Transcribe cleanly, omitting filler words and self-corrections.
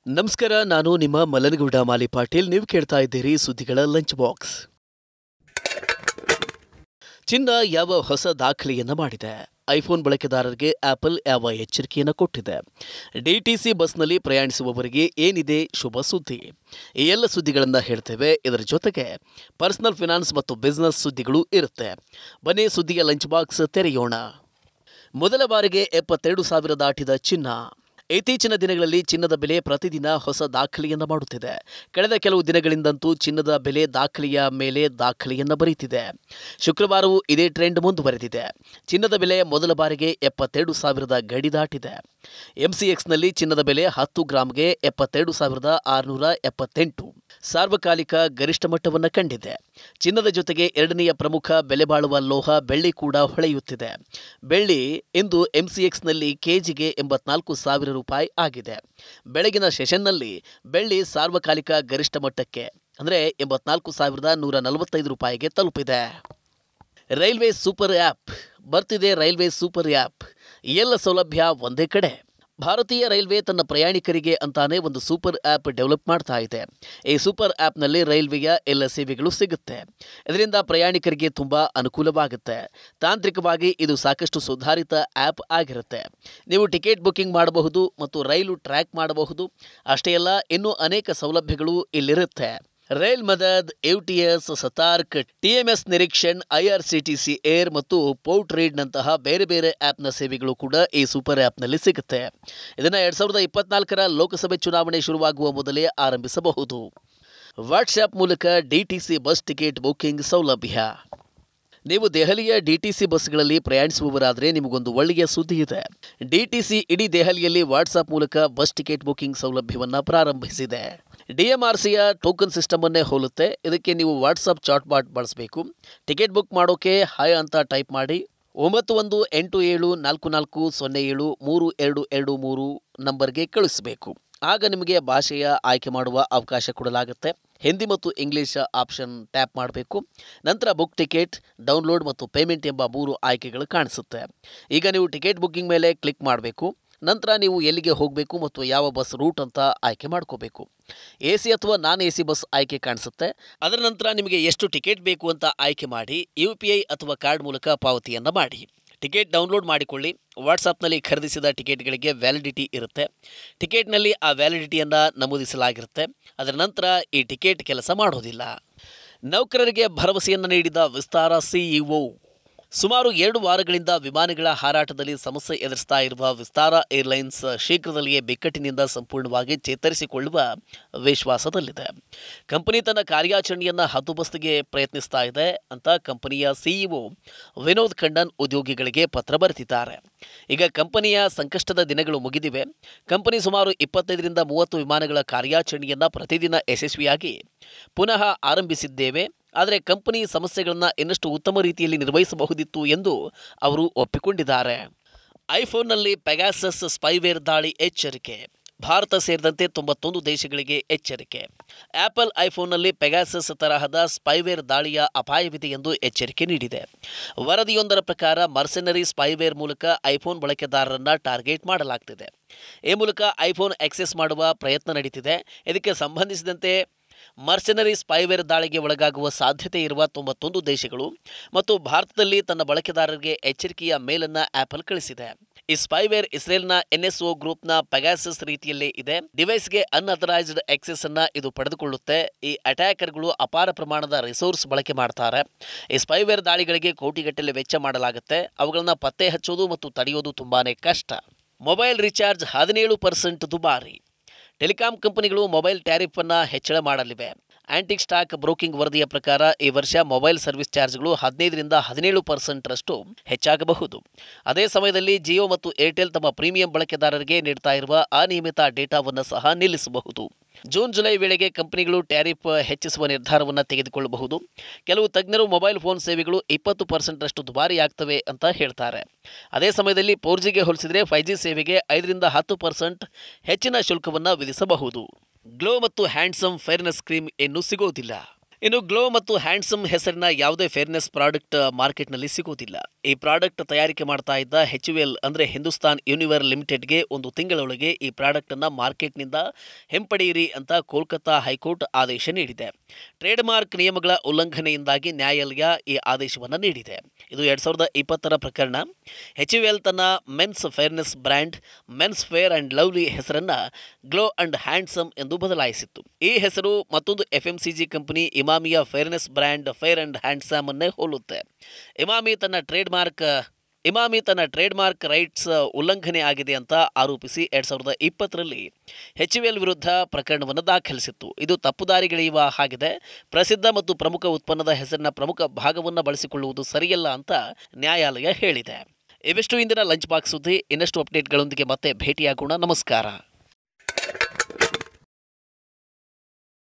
ನಮಸ್ಕಾರ, ನಾನು ನಿಮ್ಮ ಮಲ್ಲನಗೌಡ ಮಾಲಿ ಪಾಟೀಲ್. ನೀವು ಕೇಳ್ತಾ ಇದ್ದೀರಿ ಸುದ್ದಿಗಳ ಲಂಚ್ ಬಾಕ್ಸ್. ಚಿನ್ನ ಯಾವ ಹೊಸ ದಾಖಲೆಯನ್ನು ಮಾಡಿದೆ? ಐಫೋನ್ ಬಳಕೆದಾರರಿಗೆ ಆಪಲ್ ಯಾವ ಎಚ್ಚರಿಕೆಯನ್ನು ಕೊಟ್ಟಿದೆ? ಡಿಟಿಸಿ ಬಸ್ನಲ್ಲಿ ಪ್ರಯಾಣಿಸುವವರಿಗೆ ಏನಿದೆ ಶುಭ ಸುದ್ದಿ? ಈ ಎಲ್ಲ ಸುದ್ದಿಗಳನ್ನು ಹೇಳ್ತೇವೆ. ಇದರ ಜೊತೆಗೆ ಪರ್ಸನಲ್ ಫಿನಾನ್ಸ್ ಮತ್ತು ಬಿಸ್ನೆಸ್ ಸುದ್ದಿಗಳು ಇರುತ್ತೆ. ಬನ್ನಿ ಸುದ್ದಿಯ ಲಂಚ್ ಬಾಕ್ಸ್ ತೆರೆಯೋಣ. ಮೊದಲ ಬಾರಿಗೆ 72,000 ದಾಟಿದ ಚಿನ್ನ. ಇತ್ತೀಚಿನ ದಿನಗಳಲ್ಲಿ ಚಿನ್ನದ ಬೆಲೆ ಪ್ರತಿದಿನ ಹೊಸ ದಾಖಲೆಯನ್ನು ಮಾಡುತ್ತಿದೆ. ಕಳೆದ ಕೆಲವು ದಿನಗಳಿಂದಂತೂ ಚಿನ್ನದ ಬೆಲೆ ದಾಖಲೆಯ ಮೇಲೆ ದಾಖಲೆಯನ್ನು ಬರೀತಿದೆ. ಶುಕ್ರವಾರವೂ ಇದೇ ಟ್ರೆಂಡ್ ಮುಂದುವರೆದಿದೆ. ಚಿನ್ನದ ಬೆಲೆ ಮೊದಲ ಬಾರಿಗೆ 72,000 ಗಡಿ ದಾಟಿದೆ. ಎಂಸಿಎಕ್ಸ್ನಲ್ಲಿ ಚಿನ್ನದ ಬೆಲೆ 10 ಗ್ರಾಂಗೆ 72,678 ಸಾರ್ವಕಾಲಿಕ ಗರಿಷ್ಠ ಮಟ್ಟವನ್ನು ಕಂಡಿದೆ. ಚಿನ್ನದ ಜೊತೆಗೆ ಎರಡನೆಯ ಪ್ರಮುಖ ಬೆಲೆ ಬಾಳುವ ಲೋಹ ಬೆಳ್ಳಿ ಕೂಡ ಹೊಳೆಯುತ್ತಿದೆ. ಬೆಳ್ಳಿ ಇಂದು ಎಂಸಿಎಕ್ಸ್ನಲ್ಲಿ ಕೆಜಿಗೆ 84,000 ರೂಪಾಯಿ ಆಗಿದೆ. ಬೆಳಗಿನ ಸೆಷನ್ನಲ್ಲಿ ಬೆಳ್ಳಿ ಸಾರ್ವಕಾಲಿಕ ಗರಿಷ್ಠ ಮಟ್ಟಕ್ಕೆ ಅಂದರೆ 84,145 ರೂಪಾಯಿಗೆ ತಲುಪಿದೆ. ರೈಲ್ವೆ ಸೂಪರ್ ಆ್ಯಪ್ ಬರ್ತಿದೆ. ರೈಲ್ವೆ ಸೂಪರ್ ಆ್ಯಪ್ ಎಲ್ಲ ಸೌಲಭ್ಯ ಒಂದೇ ಕಡೆ. ಭಾರತೀಯ ರೈಲ್ವೆ ತನ್ನ ಪ್ರಯಾಣಿಕರಿಗೆ ಅಂತಾನೆ ಒಂದು ಸೂಪರ್ ಆ್ಯಪ್ ಡೆವಲಪ್ ಮಾಡ್ತಾ ಇದೆ. ಈ ಸೂಪರ್ ಆ್ಯಪ್ನಲ್ಲಿ ರೈಲ್ವೆಯ ಎಲ್ಲ ಸೇವೆಗಳು ಸಿಗುತ್ತೆ. ಇದರಿಂದ ಪ್ರಯಾಣಿಕರಿಗೆ ತುಂಬ ಅನುಕೂಲವಾಗುತ್ತೆ. ತಾಂತ್ರಿಕವಾಗಿ ಇದು ಸಾಕಷ್ಟು ಸುಧಾರಿತ ಆ್ಯಪ್ ಆಗಿರುತ್ತೆ. ನೀವು ಟಿಕೆಟ್ ಬುಕಿಂಗ್ ಮಾಡಬಹುದು ಮತ್ತು ರೈಲು ಟ್ರ್ಯಾಕ್ ಮಾಡಬಹುದು. ಅಷ್ಟೇ ಅಲ್ಲ, ಇನ್ನೂ ಅನೇಕ ಸೌಲಭ್ಯಗಳು ಇಲ್ಲಿರುತ್ತೆ. Rail Madad, UTS, Satark, TMS Nirikshan, IRCTC air ಮತ್ತು ಪೋರ್ಟ್ ರೀಡ್ನಂತಹ ಬೇರೆ ಬೇರೆ ಆ್ಯಪ್ನ ಸೇವೆಗಳು ಕೂಡ ಈ ಸೂಪರ್ ಆ್ಯಪ್ನಲ್ಲಿ ಸಿಗುತ್ತೆ. ಇದನ್ನು 2024 ಲೋಕಸಭೆ ಚುನಾವಣೆ ಶುರುವಾಗುವ ಮೊದಲೇ ಆರಂಭಿಸಬಹುದು. ವಾಟ್ಸ್ಆ್ಯಪ್ ಮೂಲಕ ಡಿಟಿಸಿ ಬಸ್ ಟಿಕೆಟ್ ಬುಕಿಂಗ್ ಸೌಲಭ್ಯ. ನೀವು ದೆಹಲಿಯ ಡಿಟಿಸಿ ಬಸ್ಗಳಲ್ಲಿ ಪ್ರಯಾಣಿಸುವವರಾದರೆ ನಿಮಗೊಂದು ಒಳ್ಳೆಯ ಸುದ್ದಿ ಇದೆ. ಡಿಟಿಸಿ ಇಡೀ ದೆಹಲಿಯಲ್ಲಿ ವಾಟ್ಸ್ಆ್ಯಪ್ ಮೂಲಕ ಬಸ್ ಟಿಕೆಟ್ ಬುಕಿಂಗ್ ಸೌಲಭ್ಯವನ್ನು ಪ್ರಾರಂಭಿಸಿದೆ. ಡಿಎಂಆರ್ಸಿಯ ಟೋಕನ್ ಸಿಸ್ಟಮ್ ಅನ್ನೇ ಹೋಲುತ್ತೆ. ಇದಕ್ಕೆ ನೀವು ವಾಟ್ಸಪ್ ಚಾಟ್ ಬಾಟ್ ಬಳಸಬೇಕು. ಟಿಕೆಟ್ ಬುಕ್ ಮಾಡೋಕೆ ಹಾಯ್ ಅಂತ ಟೈಪ್ ಮಾಡಿ 918744073223 ನಂಬರ್ಗೆ ಕಳಿಸಬೇಕು. ಆಗ ನಿಮಗೆ ಭಾಷೆಯ ಆಯ್ಕೆ ಮಾಡುವ ಅವಕಾಶ ಕೊಡಲಾಗುತ್ತೆ. ಹಿಂದಿ ಮತ್ತು ಇಂಗ್ಲಿಷ್ ಆಪ್ಷನ್ ಟ್ಯಾಪ್ ಮಾಡಬೇಕು. ನಂತರ ಬುಕ್ ಟಿಕೆಟ್, ಡೌನ್ಲೋಡ್ ಮತ್ತು ಪೇಮೆಂಟ್ ಎಂಬ 3 ಆಯ್ಕೆಗಳು ಕಾಣಿಸುತ್ತೆ. ಈಗ ನೀವು ಟಿಕೆಟ್ ಬುಕ್ಕಿಂಗ್ ಮೇಲೆ ಕ್ಲಿಕ್ ಮಾಡಬೇಕು. ನಂತರ ನೀವು ಎಲ್ಲಿಗೆ ಹೋಗಬೇಕು ಮತ್ತು ಯಾವ ಬಸ್ ರೂಟ್ ಅಂತ ಆಯ್ಕೆ ಮಾಡ್ಕೋಬೇಕು. AC ಅಥವಾ ನಾನ್ AC ಬಸ್ ಆಯ್ಕೆ ಕಾಣಿಸುತ್ತೆ. ಅದರ ನಂತರ ನಿಮಗೆ ಎಷ್ಟು ಟಿಕೆಟ್ ಬೇಕು ಅಂತ ಆಯ್ಕೆ ಮಾಡಿ UPI ಅಥವಾ ಕಾರ್ಡ್ ಮೂಲಕ ಪಾವತಿಯನ್ನು ಮಾಡಿ. ಟಿಕೆಟ್ ಡೌನ್ಲೋಡ್ ಮಾಡಿಕೊಳ್ಳಿ. ವಾಟ್ಸಪ್ನಲ್ಲಿ ಖರೀದಿಸಿದ ಟಿಕೆಟ್ಗಳಿಗೆ ವ್ಯಾಲಿಡಿಟಿ ಇರುತ್ತೆ. ಟಿಕೆಟ್ನಲ್ಲಿ ಆ ವ್ಯಾಲಿಡಿಟಿಯನ್ನು ನಮೂದಿಸಲಾಗಿರುತ್ತೆ. ಅದರ ನಂತರ ಈ ಟಿಕೆಟ್ ಕೆಲಸ ಮಾಡೋದಿಲ್ಲ. ನೌಕರರಿಗೆ ಭರವಸೆಯನ್ನು ನೀಡಿದ ವಿಸ್ತಾರ ಸಿಇಒ. ಸುಮಾರು 2 ವಾರಗಳಿಂದ ವಿಮಾನಗಳ ಹಾರಾಟದಲ್ಲಿ ಸಮಸ್ಯೆ ಎದುರಿಸ್ತಾ ಇರುವ ವಿಸ್ತಾರ ಏರ್ಲೈನ್ಸ್ ಶೀಘ್ರದಲ್ಲಿಯೇ ಬಿಕ್ಕಟ್ಟಿನಿಂದ ಸಂಪೂರ್ಣವಾಗಿ ಚೇತರಿಸಿಕೊಳ್ಳುವ ವಿಶ್ವಾಸದಲ್ಲಿದೆ. ಕಂಪನಿ ತನ್ನ ಕಾರ್ಯಾಚರಣೆಯನ್ನು ಹದ್ದುಬಸ್ತಿಗೆ ಪ್ರಯತ್ನಿಸ್ತಾ ಇದೆ ಅಂತ ಕಂಪನಿಯ ಸಿಇಒ ವಿನೋದ್ ಖಂಡನ್ ಉದ್ಯೋಗಿಗಳಿಗೆ ಪತ್ರ ಬರೆದಿದ್ದಾರೆ. ಈಗ ಕಂಪನಿಯ ಸಂಕಷ್ಟದ ದಿನಗಳು ಮುಗಿದಿವೆ. ಕಂಪನಿ ಸುಮಾರು 25ರಿಂದ 30 ವಿಮಾನಗಳ ಕಾರ್ಯಾಚರಣೆಯನ್ನು ಪ್ರತಿದಿನ ಯಶಸ್ವಿಯಾಗಿ ಪುನಃ ಆರಂಭಿಸಿದ್ದೇವೆ. ಆದರೆ ಕಂಪನಿ ಸಮಸ್ಯೆಗಳನ್ನು ಇನ್ನಷ್ಟು ಉತ್ತಮ ರೀತಿಯಲ್ಲಿ ನಿರ್ವಹಿಸಬಹುದಿತ್ತು ಎಂದು ಅವರು ಒಪ್ಪಿಕೊಂಡಿದ್ದಾರೆ. ಐಫೋನ್ನಲ್ಲಿ ಪೆಗಾಸಸ್ ಸ್ಪೈವೇರ್ ದಾಳಿ ಎಚ್ಚರಿಕೆ. ಭಾರತ ಸೇರಿದಂತೆ 91 ದೇಶಗಳಿಗೆ ಎಚ್ಚರಿಕೆ. ಆಪಲ್ ಐಫೋನ್ನಲ್ಲಿ ಪೆಗಾಸಸ್ ತರಹದ ಸ್ಪೈವೇರ್ ದಾಳಿಯ ಅಪಾಯವಿದೆ ಎಂದು ಎಚ್ಚರಿಕೆ ನೀಡಿದೆ. ವರದಿಯೊಂದರ ಪ್ರಕಾರ ಮರ್ಸೆನರಿ ಸ್ಪೈವೇರ್ ಮೂಲಕ ಐಫೋನ್ ಬಳಕೆದಾರರನ್ನು ಟಾರ್ಗೆಟ್ ಮಾಡಲಾಗ್ತಿದೆ. ಈ ಮೂಲಕ ಐಫೋನ್ ಆಕ್ಸೆಸ್ ಮಾಡುವ ಪ್ರಯತ್ನ ನಡೀತಿದೆ. ಇದಕ್ಕೆ ಸಂಬಂಧಿಸಿದಂತೆ ಮರ್ಸೆನರಿ ಸ್ಪೈವೇರ್ ದಾಳಿಗೆ ಒಳಗಾಗುವ ಸಾಧ್ಯತೆ ಇರುವ 91 ದೇಶಗಳು ಮತ್ತು ಭಾರತದಲ್ಲಿ ತನ್ನ ಬಳಕೆದಾರರಿಗೆ ಎಚ್ಚರಿಕೆಯ ಮೇಲನ್ನು ಆಪಲ್ ಕಳಿಸಿದೆ. ಈ ಸ್ಪೈವೇರ್ ಇಸ್ರೇಲ್ನ NSO ಗ್ರೂಪ್ನ ಪೆಗಾಸಸ್ ರೀತಿಯಲ್ಲೇ ಇದೆ. ಡಿವೈಸ್ಗೆ ಅನ್ಅಥರೈಸ್ಡ್ ಆಕ್ಸೆಸ್ ಅನ್ನು ಇದು ಪಡೆದುಕೊಳ್ಳುತ್ತೆ. ಈ ಅಟ್ಯಾಕರ್ಗಳು ಅಪಾರ ಪ್ರಮಾಣದ ರಿಸೋರ್ಸ್ ಬಳಕೆ ಮಾಡ್ತಾರೆ. ಈ ಸ್ಪೈವೇರ್ ದಾಳಿಗಳಿಗೆ ಕೋಟಿಗಟ್ಟಲೆ ವೆಚ್ಚ ಮಾಡಲಾಗುತ್ತೆ. ಅವುಗಳನ್ನು ಪತ್ತೆ ಹಚ್ಚೋದು ಮತ್ತು ತಡೆಯೋದು ತುಂಬಾನೇ ಕಷ್ಟ. ಮೊಬೈಲ್ ರೀಚಾರ್ಜ್ 17% ದುಬಾರಿ. ಟೆಲಿಕಾಂ ಕಂಪನಿಗಳು ಮೊಬೈಲ್ ಟ್ಯಾರಿಫ್ ಅನ್ನು ಹೆಚ್ಚಳ ಮಾಡಲಿವೆ. ಆಂಟಿಕ್ ಸ್ಟಾಕ್ ಬ್ರೋಕಿಂಗ್ ವರದಿಯ ಪ್ರಕಾರ ಈ ವರ್ಷ ಮೊಬೈಲ್ ಸರ್ವಿಸ್ ಚಾರ್ಜ್ಗಳು 15ರಿಂದ 17% ಹೆಚ್ಚಾಗಬಹುದು. ಅದೇ ಸಮಯದಲ್ಲಿ ಜಿಯೋ ಮತ್ತು ಏರ್ಟೆಲ್ ತಮ್ಮ ಪ್ರೀಮಿಯಂ ಬಳಕೆದಾರರಿಗೆ ನೀಡ್ತಾ ಇರುವ ಅನಿಯಮಿತ ಡೇಟಾವನ್ನು ಸಹ ನಿಲ್ಲಿಸಬಹುದು. ಜೂನ್ ಜುಲೈ ವೇಳೆಗೆ ಕಂಪನಿಗಳು ಟ್ಯಾರಿಫ್ ಹೆಚ್ಚಿಸುವ ನಿರ್ಧಾರವನ್ನು ತೆಗೆದುಕೊಳ್ಳಬಹುದು. ಕೆಲವು ತಜ್ಞರು ಮೊಬೈಲ್ ಫೋನ್ ಸೇವೆಗಳು 20% ದುಬಾರಿಯಾಗ್ತವೆ ಅಂತ ಹೇಳ್ತಾರೆ. ಅದೇ ಸಮಯದಲ್ಲಿ 4Gಗೆ ಹೋಲಿಸಿದರೆ 5G ಸೇವೆಗೆ 5ರಿಂದ 10% ಹೆಚ್ಚಿನ ಶುಲ್ಕವನ್ನು ವಿಧಿಸಬಹುದು. ಗ್ಲೋ ಮತ್ತು ಹ್ಯಾಂಡ್ಸಮ್ ಫೇರ್ನೆಸ್ ಕ್ರೀಮ್ ಇನ್ನೂ ಸಿಗೋದಿಲ್ಲ. ಇನ್ನು ಗ್ಲೋ ಮತ್ತು ಹ್ಯಾಂಡ್ಸಮ್ ಹೆಸರಿನ ಯಾವುದೇ ಫೇರ್ನೆಸ್ ಪ್ರಾಡಕ್ಟ್ ಮಾರ್ಕೆಟ್ನಲ್ಲಿ ಸಿಗುವುದಿಲ್ಲ. ಈ ಪ್ರಾಡಕ್ಟ್ ತಯಾರಿಕೆ ಮಾಡ್ತಾ ಇದ್ದ HUL ಅಂದರೆ ಹಿಂದೂಸ್ತಾನ್ ಯೂನಿವರ್ ಲಿಮಿಟೆಡ್ಗೆ ಒಂದು ತಿಂಗಳೊಳಗೆ ಈ ಪ್ರಾಡಕ್ಟನ್ನು ಮಾರ್ಕೆಟ್ನಿಂದ ಹಿಂಪಡೆಯಿರಿ ಅಂತ ಕೋಲ್ಕತ್ತಾ ಹೈಕೋರ್ಟ್ ಆದೇಶ ನೀಡಿದೆ. ಟ್ರೇಡ್ ಮಾರ್ಕ್ ನಿಯಮಗಳ ಉಲ್ಲಂಘನೆಯಿಂದಾಗಿ ನ್ಯಾಯಾಲಯ ಈ ಆದೇಶವನ್ನು ನೀಡಿದೆ. ಇದು 2020ರ ಪ್ರಕರಣ. HUL ತನ್ನ men's fairness brand men's fair and lovely ಹೆಸರನ್ನು ಗ್ಲೋ ಅಂಡ್ ಹ್ಯಾಂಡ್ಸಮ್ ಎಂದು ಬದಲಾಯಿಸಿತ್ತು. ಈ ಹೆಸರು ಮತ್ತೊಂದು FMCG ಕಂಪನಿ ಇಮಾಮಿಯ fairness brand fair and handsome ಅನ್ನೇ ಹೋಲುತ್ತೆ. ಇಮಾಮಿ ತನ್ನ ಟ್ರೇಡ್ ಮಾರ್ಕ್ ರೈಟ್ಸ್ ಉಲ್ಲಂಘನೆ ಆಗಿದೆ ಅಂತ ಆರೋಪಿಸಿ 2020ರಲ್ಲಿ HUL ವಿರುದ್ಧ ಪ್ರಕರಣವನ್ನು ದಾಖಲಿಸಿತ್ತು. ಇದು ತಪ್ಪುದಾರಿಗೆಳೆಯುವ ಹಾಗಿದೆ. ಪ್ರಸಿದ್ಧ ಮತ್ತು ಪ್ರಮುಖ ಉತ್ಪನ್ನದ ಹೆಸರಿನ ಪ್ರಮುಖ ಭಾಗವನ್ನು ಬಳಸಿಕೊಳ್ಳುವುದು ಸರಿಯಲ್ಲ ಅಂತ ನ್ಯಾಯಾಲಯ ಹೇಳಿದೆ. ಇವೆಷ್ಟು ಇಂದಿನ ಲಂಚ್ ಬಾಕ್ಸ್ ಸುದ್ದಿ. ಇನ್ನಷ್ಟು ಅಪ್ಡೇಟ್ಗಳೊಂದಿಗೆ ಮತ್ತೆ ಭೇಟಿಯಾಗೋಣ. ನಮಸ್ಕಾರ.